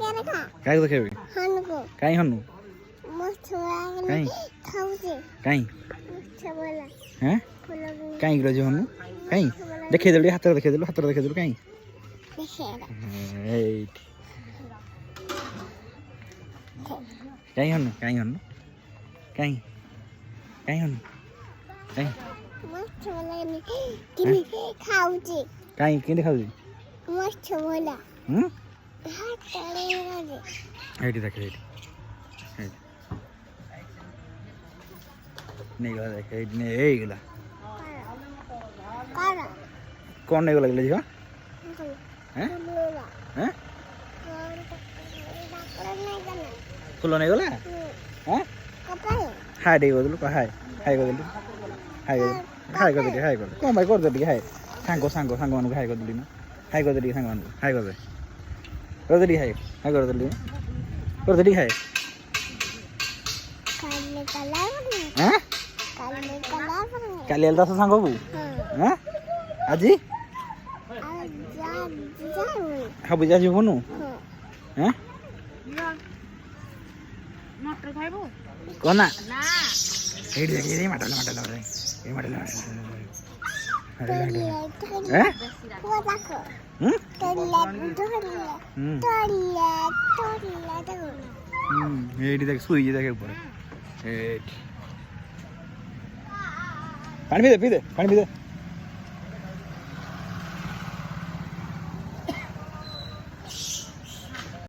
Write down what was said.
କାଇଁ ଦେଖେବି କାଇଁ ହନୁ କାଇଁ କାଇଁ হ্যাঁ କାଇଁ ଗ୍ରଜ ହନୁ କାଇଁ ଦେଖେଇଦେଲୁ ଟିକେ ହାତରେ ଦେଖେଇଦେଲୁ କାଇଁ এইଠି କାଇଁ ହନୁ କାଇଁ ହନୁ କାଇଁ କାଇଁ ହନୁ କାଇଁ କାଇଁ କେମିତି ଖାଉଛି এইଠି ଦେଖେ এইଠି ନେଇଗଲା ଦେଖେ এইଠି ହେଇଗଲା କଣ ନେଇଗଲା କିଲେ ଝିଅ ଫୁଲ ନେଇଗଲା ହାଇ ଟିକେ କରିଦେଲୁ ହାଇ କରିଦେଲୁ ହାଇ କରିଦେଲି କଣ ଭାଇ କରିଦେ ଟିକେ ହାଇ ସାଙ୍ଗମାନଙ୍କୁ ହାଇ କରିଦେଲି ନା ହାଇ କରିଦେ ଟିକେ ସାଙ୍ଗମାନଙ୍କୁ ହାଇ କରିଦେ ଟିକେ ହାଇ କରିଦେଲି ହାଇ କାଲି ହେଲେ ଦଶ ସାଙ୍ଗକୁ ଆଜି ହବୁ ଯା ଯିବୁନୁ କନା এইটি দেখি মাটালে এইটি দেখ শুইছে দেখে উপরে এইটি পানি পিদে